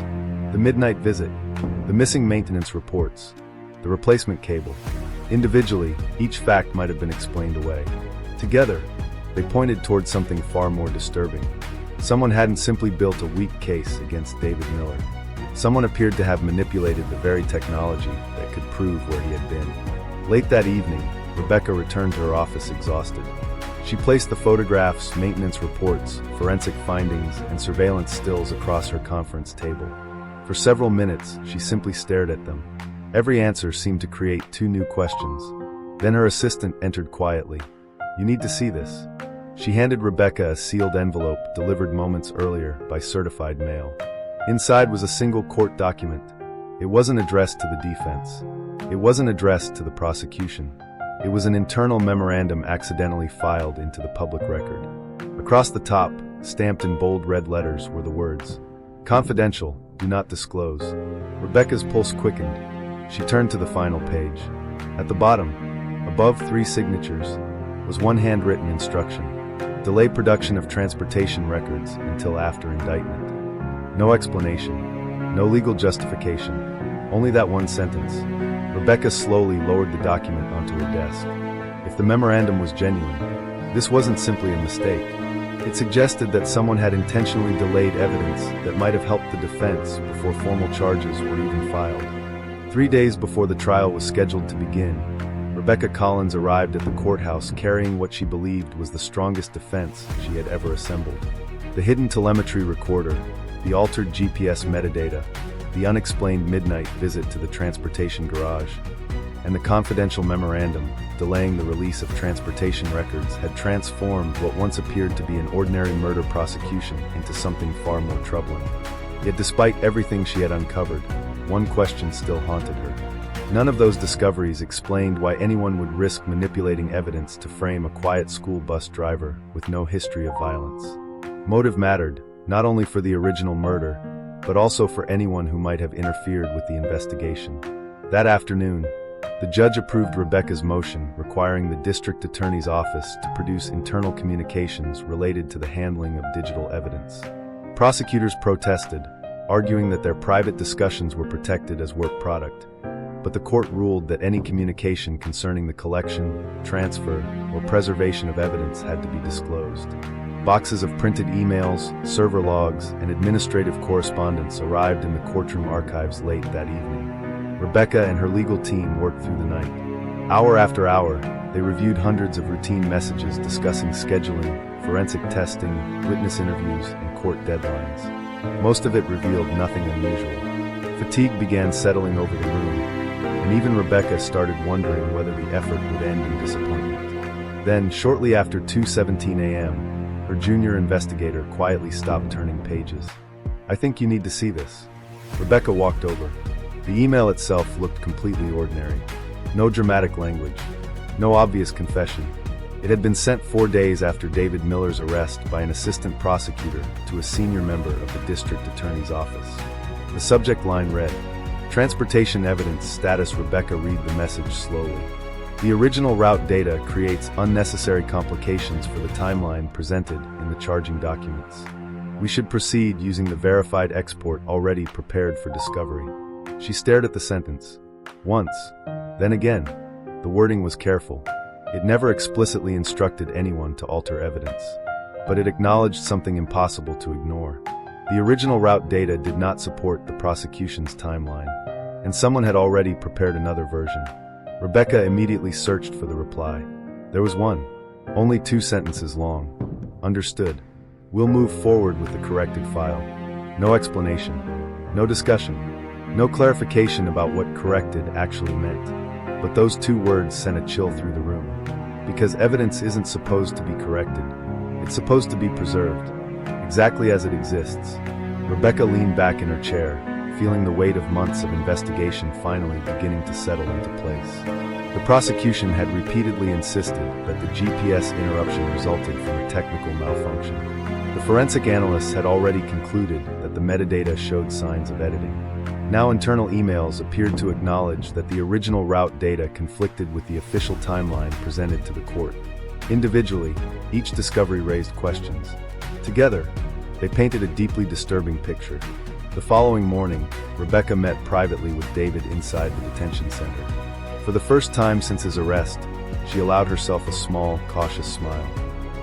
the midnight visit, the missing maintenance reports, the replacement cable. Individually, each fact might have been explained away. Together, they pointed towards something far more disturbing. Someone hadn't simply built a weak case against David Miller. Someone appeared to have manipulated the very technology that could prove where he had been. Late that evening, Rebecca returned to her office exhausted. She placed the photographs, maintenance reports, forensic findings, and surveillance stills across her conference table. For several minutes, she simply stared at them. Every answer seemed to create 2 new questions. Then her assistant entered quietly. "You need to see this." She handed Rebecca a sealed envelope delivered moments earlier by certified mail. Inside was a single court document. It wasn't addressed to the defense. It wasn't addressed to the prosecution. It was an internal memorandum accidentally filed into the public record. Across the top, stamped in bold red letters, were the words, "Confidential, do not disclose." Rebecca's pulse quickened. She turned to the final page. At the bottom, above 3 signatures, was one handwritten instruction: delay production of transportation records until after indictment. No explanation, no legal justification, only that one sentence. Rebecca slowly lowered the document onto her desk. If the memorandum was genuine, this wasn't simply a mistake. It suggested that someone had intentionally delayed evidence that might have helped the defense before formal charges were even filed. 3 days before the trial was scheduled to begin, Rebecca Collins arrived at the courthouse carrying what she believed was the strongest defense she had ever assembled. The hidden telemetry recorder, the altered GPS metadata, the unexplained midnight visit to the transportation garage, and the confidential memorandum delaying the release of transportation records had transformed what once appeared to be an ordinary murder prosecution into something far more troubling. Yet despite everything she had uncovered, one question still haunted her. None of those discoveries explained why anyone would risk manipulating evidence to frame a quiet school bus driver with no history of violence. Motive mattered, not only for the original murder, but also for anyone who might have interfered with the investigation. That afternoon, the judge approved Rebecca's motion requiring the district attorney's office to produce internal communications related to the handling of digital evidence. Prosecutors protested, arguing that their private discussions were protected as work product. But the court ruled that any communication concerning the collection, transfer, or preservation of evidence had to be disclosed. Boxes of printed emails, server logs, and administrative correspondence arrived in the courtroom archives late that evening. Rebecca and her legal team worked through the night. Hour after hour, they reviewed hundreds of routine messages discussing scheduling, forensic testing, witness interviews, and court deadlines. Most of it revealed nothing unusual. Fatigue began settling over the room, and even Rebecca started wondering whether the effort would end in disappointment. Then, shortly after 2:17 a.m., her junior investigator quietly stopped turning pages. "I think you need to see this." Rebecca walked over. The email itself looked completely ordinary. No dramatic language, no obvious confession. It had been sent 4 days after David Miller's arrest by an assistant prosecutor to a senior member of the district attorney's office. The subject line read, "Transportation evidence status." Rebecca read the message slowly. The original route data creates unnecessary complications for the timeline presented in the charging documents. We should proceed using the verified export already prepared for discovery. She stared at the sentence. Once, then again. The wording was careful. It never explicitly instructed anyone to alter evidence. But it acknowledged something impossible to ignore. The original route data did not support the prosecution's timeline, and someone had already prepared another version. Rebecca immediately searched for the reply. There was one, only 2 sentences long. Understood. We'll move forward with the corrected file. No explanation, no discussion, no clarification about what corrected actually meant. But those 2 words sent a chill through the room. Because evidence isn't supposed to be corrected. It's supposed to be preserved, exactly as it exists. Rebecca leaned back in her chair, feeling the weight of months of investigation finally beginning to settle into place. The prosecution had repeatedly insisted that the GPS interruption resulted from a technical malfunction. The forensic analysts had already concluded that the metadata showed signs of editing. Now internal emails appeared to acknowledge that the original route data conflicted with the official timeline presented to the court. Individually, each discovery raised questions. Together, they painted a deeply disturbing picture. The following morning, Rebecca met privately with David inside the detention center. For the first time since his arrest, she allowed herself a small, cautious smile.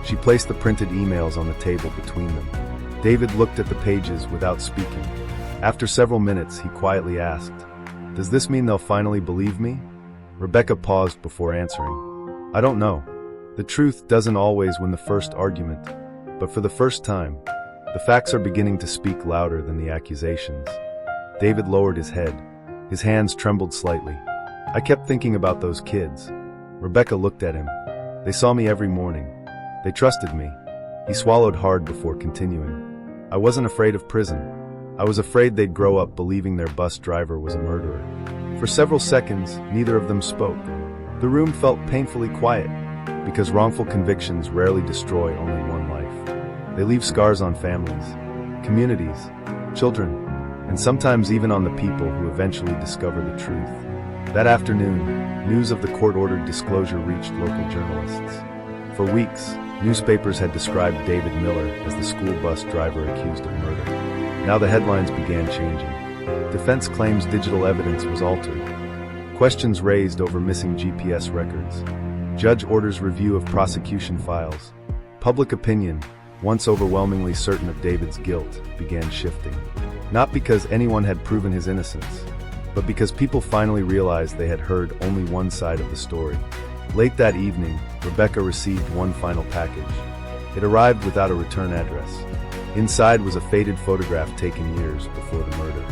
She placed the printed emails on the table between them. David looked at the pages without speaking. After several minutes, he quietly asked, "Does this mean they'll finally believe me?" Rebecca paused before answering, "I don't know. The truth doesn't always win the first argument, but for the first time, the facts are beginning to speak louder than the accusations." David lowered his head. His hands trembled slightly. "I kept thinking about those kids." Rebecca looked at him. "They saw me every morning. They trusted me." He swallowed hard before continuing. "I wasn't afraid of prison. I was afraid they'd grow up believing their bus driver was a murderer." For several seconds, neither of them spoke. The room felt painfully quiet, because wrongful convictions rarely destroy only one life. They leave scars on families, communities, children, and sometimes even on the people who eventually discover the truth. That afternoon, news of the court-ordered disclosure reached local journalists. For weeks, newspapers had described David Miller as the school bus driver accused of murder. Now the headlines began changing. Defense claims digital evidence was altered. Questions raised over missing GPS records. Judge orders review of prosecution files. Public opinion, once overwhelmingly certain of David's guilt, began shifting. Not because anyone had proven his innocence, but because people finally realized they had heard only one side of the story. Late that evening, Rebecca received one final package. It arrived without a return address. Inside was a faded photograph taken years before the murder.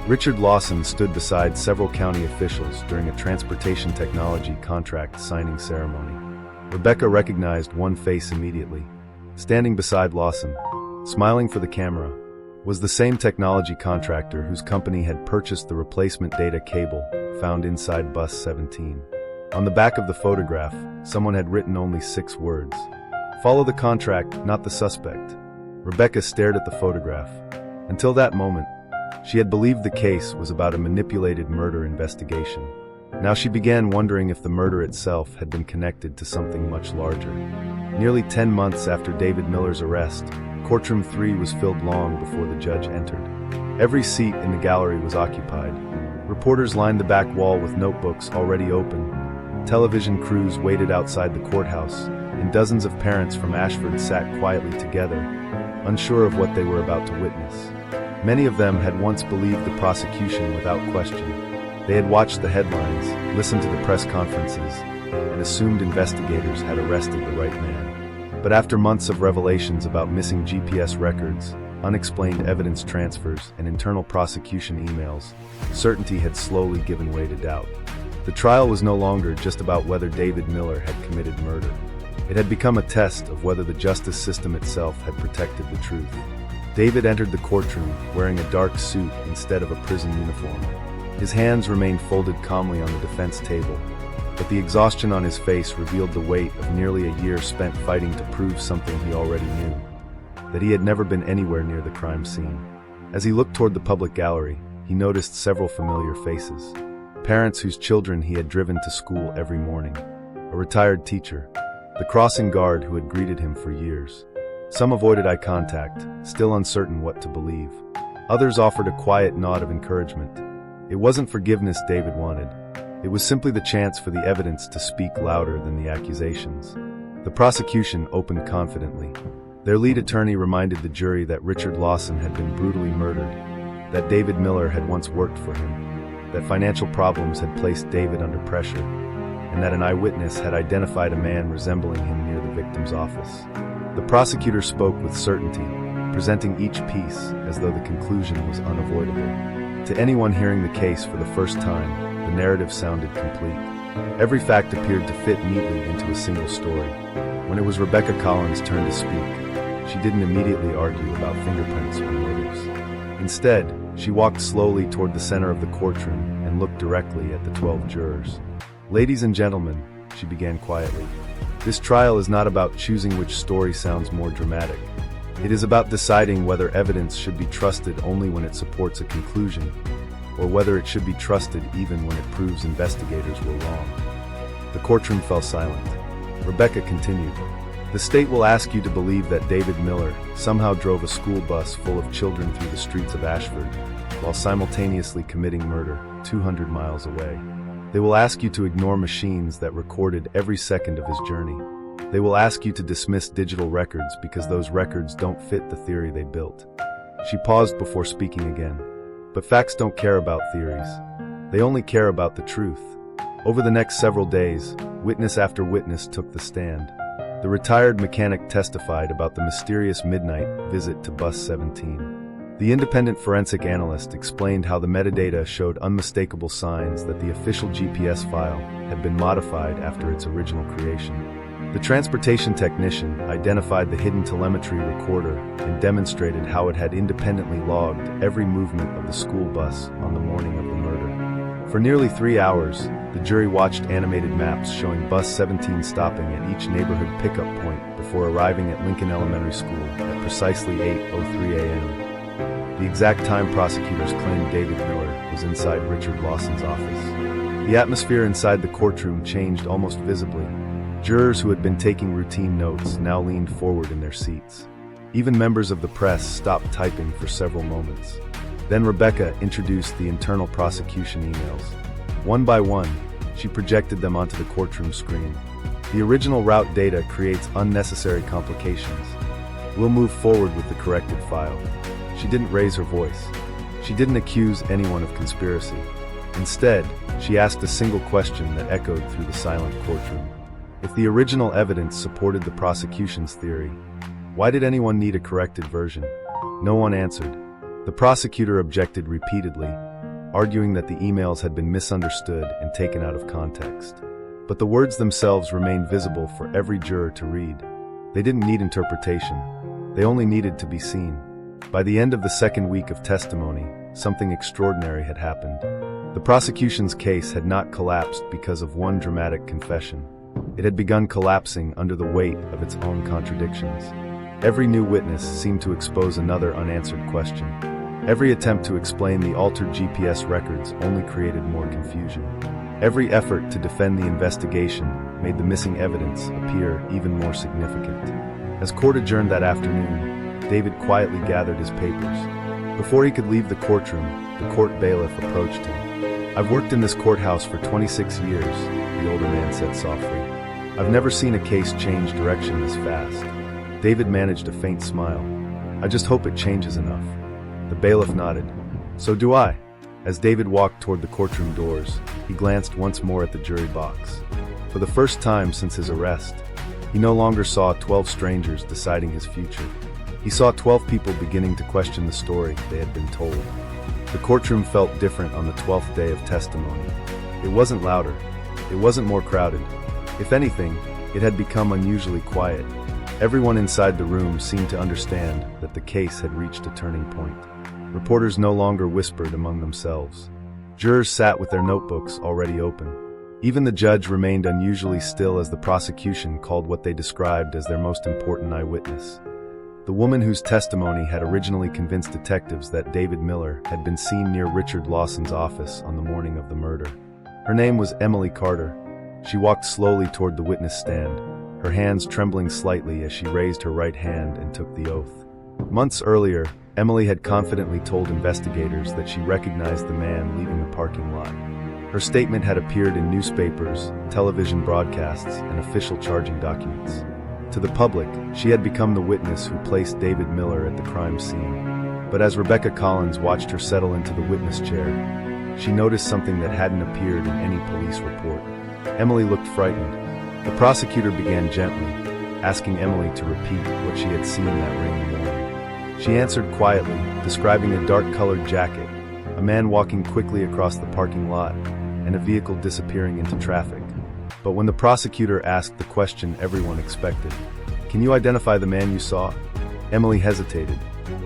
Richard Lawson stood beside several county officials during a transportation technology contract signing ceremony. Rebecca recognized one face immediately. Standing beside Lawson, smiling for the camera, was the same technology contractor whose company had purchased the replacement data cable found inside Bus 17. On the back of the photograph, someone had written only 6 words. "Follow the contract, not the suspect." Rebecca stared at the photograph. Until that moment, she had believed the case was about a manipulated murder investigation. Now she began wondering if the murder itself had been connected to something much larger. Nearly 10 months after David Miller's arrest, Courtroom 3 was filled long before the judge entered. Every seat in the gallery was occupied. Reporters lined the back wall with notebooks already open. Television crews waited outside the courthouse, and dozens of parents from Ashford sat quietly together, unsure of what they were about to witness. Many of them had once believed the prosecution without question. They had watched the headlines, listened to the press conferences, and assumed investigators had arrested the right man. But after months of revelations about missing GPS records, unexplained evidence transfers, and internal prosecution emails, certainty had slowly given way to doubt. The trial was no longer just about whether David Miller had committed murder. It had become a test of whether the justice system itself had protected the truth. David entered the courtroom wearing a dark suit instead of a prison uniform. His hands remained folded calmly on the defense table, but the exhaustion on his face revealed the weight of nearly a year spent fighting to prove something he already knew, that he had never been anywhere near the crime scene. As he looked toward the public gallery, he noticed several familiar faces. Parents whose children he had driven to school every morning. A retired teacher. The crossing guard who had greeted him for years. Some avoided eye contact, still uncertain what to believe. Others offered a quiet nod of encouragement. It wasn't forgiveness David wanted. It was simply the chance for the evidence to speak louder than the accusations. The prosecution opened confidently. Their lead attorney reminded the jury that Richard Lawson had been brutally murdered, that David Miller had once worked for him, that financial problems had placed David under pressure, and that an eyewitness had identified a man resembling him near the victim's office. The prosecutor spoke with certainty, presenting each piece as though the conclusion was unavoidable. To anyone hearing the case for the first time, the narrative sounded complete. Every fact appeared to fit neatly into a single story. When it was Rebecca Collins' turn to speak, she didn't immediately argue about fingerprints or motives. Instead, she walked slowly toward the center of the courtroom and looked directly at the 12 jurors. "Ladies and gentlemen," she began quietly, "this trial is not about choosing which story sounds more dramatic. It is about deciding whether evidence should be trusted only when it supports a conclusion, or whether it should be trusted even when it proves investigators were wrong." The courtroom fell silent. Rebecca continued, "The state will ask you to believe that David Miller somehow drove a school bus full of children through the streets of Ashford, while simultaneously committing murder 200 miles away. They will ask you to ignore machines that recorded every second of his journey. They will ask you to dismiss digital records because those records don't fit the theory they built." She paused before speaking again. "But facts don't care about theories. They only care about the truth." Over the next several days, witness after witness took the stand. The retired mechanic testified about the mysterious midnight visit to Bus 17. The independent forensic analyst explained how the metadata showed unmistakable signs that the official GPS file had been modified after its original creation. The transportation technician identified the hidden telemetry recorder and demonstrated how it had independently logged every movement of the school bus on the morning of the murder. For nearly 3 hours, the jury watched animated maps showing Bus 17 stopping at each neighborhood pickup point before arriving at Lincoln Elementary School at precisely 8:03 a.m. The exact time prosecutors claimed David Miller was inside Richard Lawson's office. The atmosphere inside the courtroom changed almost visibly. Jurors who had been taking routine notes now leaned forward in their seats. Even members of the press stopped typing for several moments. Then Rebecca introduced the internal prosecution emails. One by one, she projected them onto the courtroom screen. "The original route data creates unnecessary complications. We'll move forward with the corrected file." She didn't raise her voice. She didn't accuse anyone of conspiracy. Instead, she asked a single question that echoed through the silent courtroom. If the original evidence supported the prosecution's theory, why did anyone need a corrected version? No one answered. The prosecutor objected repeatedly, arguing that the emails had been misunderstood and taken out of context. But the words themselves remained visible for every juror to read. They didn't need interpretation. They only needed to be seen. By the end of the second week of testimony, something extraordinary had happened. The prosecution's case had not collapsed because of one dramatic confession. It had begun collapsing under the weight of its own contradictions. Every new witness seemed to expose another unanswered question. Every attempt to explain the altered GPS records only created more confusion. Every effort to defend the investigation made the missing evidence appear even more significant. As court adjourned that afternoon, David quietly gathered his papers. Before he could leave the courtroom, the court bailiff approached him. "I've worked in this courthouse for 26 years, the older man said softly. "I've never seen a case change direction this fast." David managed a faint smile. "I just hope it changes enough." The bailiff nodded. "So do I." As David walked toward the courtroom doors, he glanced once more at the jury box. For the first time since his arrest, he no longer saw 12 strangers deciding his future. He saw 12 people beginning to question the story they had been told. The courtroom felt different on the 12th day of testimony. It wasn't louder. It wasn't more crowded. If anything, it had become unusually quiet. Everyone inside the room seemed to understand that the case had reached a turning point. Reporters no longer whispered among themselves. Jurors sat with their notebooks already open. Even the judge remained unusually still as the prosecution called what they described as their most important eyewitness. The woman whose testimony had originally convinced detectives that David Miller had been seen near Richard Lawson's office on the morning of the murder. Her name was Emily Carter. She walked slowly toward the witness stand, her hands trembling slightly as she raised her right hand and took the oath. Months earlier, Emily had confidently told investigators that she recognized the man leaving the parking lot. Her statement had appeared in newspapers, television broadcasts, and official charging documents. To the public, she had become the witness who placed David Miller at the crime scene. But as Rebecca Collins watched her settle into the witness chair, she noticed something that hadn't appeared in any police report. Emily looked frightened. The prosecutor began gently, asking Emily to repeat what she had seen that rainy morning. She answered quietly, describing a dark-colored jacket, a man walking quickly across the parking lot, and a vehicle disappearing into traffic. But when the prosecutor asked the question everyone expected, "Can you identify the man you saw?" Emily hesitated.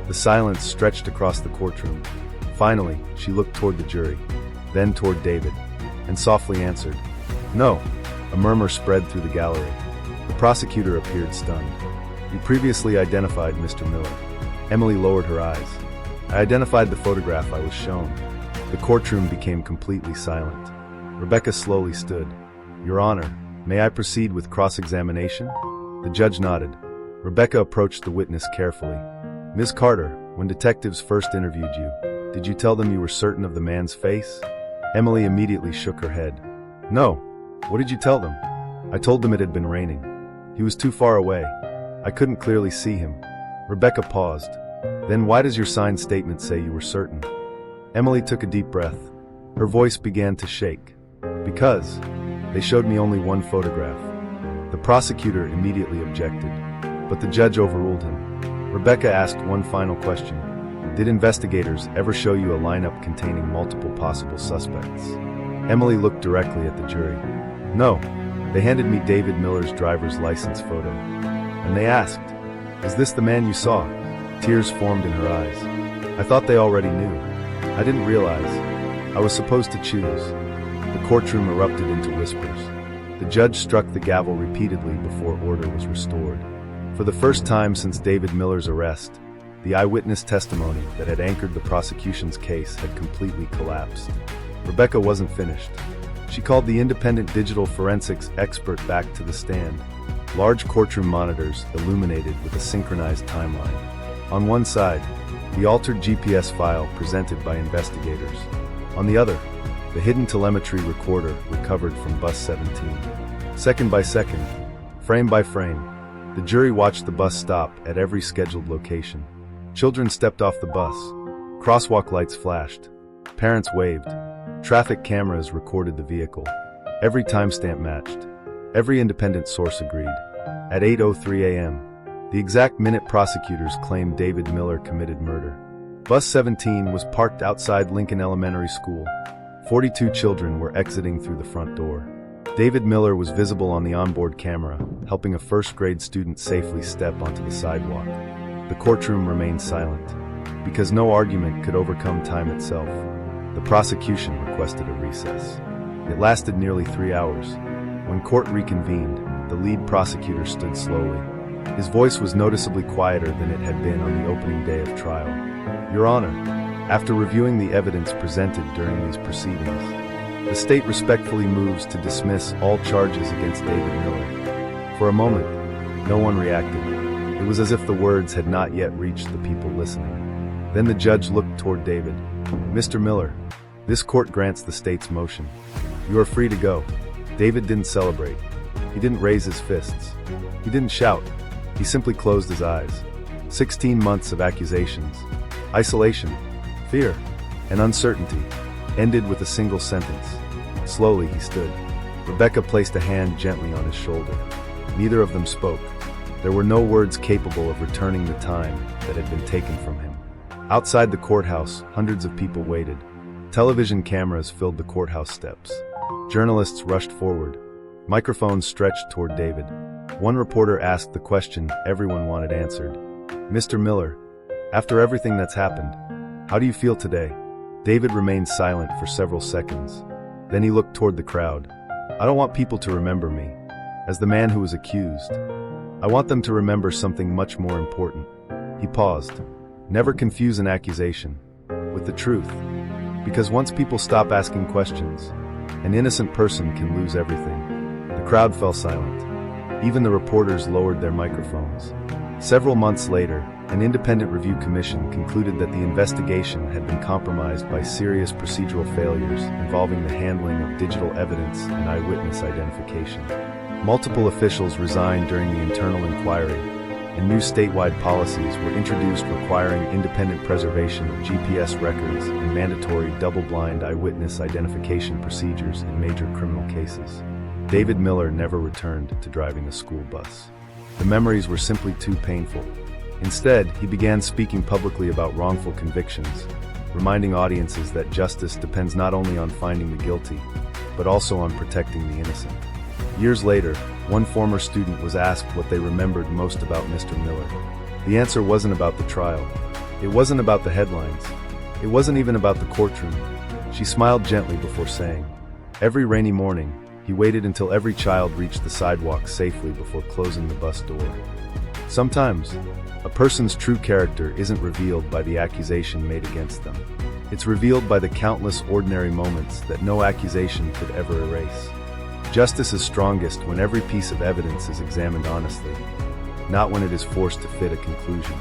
The silence stretched across the courtroom. Finally, she looked toward the jury, then toward David, and softly answered, "No." A murmur spread through the gallery. The prosecutor appeared stunned. "You previously identified Mr. Miller." Emily lowered her eyes. "I identified the photograph I was shown." The courtroom became completely silent. Rebecca slowly stood. "Your Honor, may I proceed with cross-examination?" The judge nodded. Rebecca approached the witness carefully. "Ms. Carter, when detectives first interviewed you, did you tell them you were certain of the man's face?" Emily immediately shook her head. "No. What did you tell them?" "I told them it had been raining. He was too far away. I couldn't clearly see him." Rebecca paused. "Then why does your signed statement say you were certain?" Emily took a deep breath. Her voice began to shake. "Because they showed me only one photograph." The prosecutor immediately objected, but the judge overruled him. Rebecca asked one final question. "Did investigators ever show you a lineup containing multiple possible suspects?" Emily looked directly at the jury. "No. They handed me David Miller's driver's license photo. And they asked, 'Is this the man you saw?'" Tears formed in her eyes. "I thought they already knew. I didn't realize. I was supposed to choose." The courtroom erupted into whispers. The judge struck the gavel repeatedly before order was restored. For the first time since David Miller's arrest, the eyewitness testimony that had anchored the prosecution's case had completely collapsed. Rebecca wasn't finished. She called the independent digital forensics expert back to the stand. Large courtroom monitors illuminated with a synchronized timeline. On one side, the altered GPS file presented by investigators. On the other, the hidden telemetry recorder recovered from bus 17. Second by second, frame by frame, the jury watched the bus stop at every scheduled location. Children stepped off the bus. Crosswalk lights flashed. Parents waved. Traffic cameras recorded the vehicle. Every timestamp matched. Every independent source agreed. At 8:03 a.m., the exact minute prosecutors claimed David Miller committed murder. Bus 17 was parked outside Lincoln Elementary School. 42 children were exiting through the front door. David Miller was visible on the onboard camera, helping a first-grade student safely step onto the sidewalk. The courtroom remained silent. Because no argument could overcome time itself, the prosecution requested a recess. It lasted nearly 3 hours. When court reconvened, the lead prosecutor stood slowly. His voice was noticeably quieter than it had been on the opening day of trial. "Your Honor, after reviewing the evidence presented during these proceedings, the state respectfully moves to dismiss all charges against David Miller." For a moment, no one reacted. It was as if the words had not yet reached the people listening. Then the judge looked toward David. "Mr. Miller, this court grants the state's motion. You are free to go." David didn't celebrate. He didn't raise his fists. He didn't shout. He simply closed his eyes. 16 months of accusations, isolation, fear, and uncertainty ended with a single sentence. Slowly he stood. Rebecca placed a hand gently on his shoulder. Neither of them spoke. There were no words capable of returning the time that had been taken from him. Outside the courthouse, hundreds of people waited. Television cameras filled the courthouse steps. Journalists rushed forward. Microphones stretched toward David. One reporter asked the question everyone wanted answered. "Mr. Miller, after everything that's happened, how do you feel today?" David remained silent for several seconds. Then he looked toward the crowd. "I don't want people to remember me as the man who was accused. I want them to remember something much more important." He paused. "Never confuse an accusation with the truth. Because once people stop asking questions, an innocent person can lose everything." The crowd fell silent. Even the reporters lowered their microphones. Several months later, an independent review commission concluded that the investigation had been compromised by serious procedural failures involving the handling of digital evidence and eyewitness identification. Multiple officials resigned during the internal inquiry, and new statewide policies were introduced requiring independent preservation of GPS records and mandatory double-blind eyewitness identification procedures in major criminal cases. David Miller never returned to driving a school bus. The memories were simply too painful. Instead, he began speaking publicly about wrongful convictions, reminding audiences that justice depends not only on finding the guilty, but also on protecting the innocent. Years later, one former student was asked what they remembered most about Mr. Miller. The answer wasn't about the trial. It wasn't about the headlines. It wasn't even about the courtroom. She smiled gently before saying, "Every rainy morning, he waited until every child reached the sidewalk safely before closing the bus door." Sometimes, a person's true character isn't revealed by the accusation made against them. It's revealed by the countless ordinary moments that no accusation could ever erase. Justice is strongest when every piece of evidence is examined honestly, not when it is forced to fit a conclusion.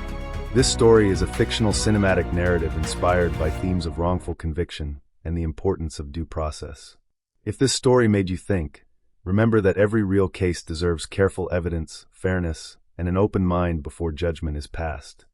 This story is a fictional cinematic narrative inspired by themes of wrongful conviction and the importance of due process. If this story made you think, remember that every real case deserves careful evidence, fairness, and an open mind before judgment is passed.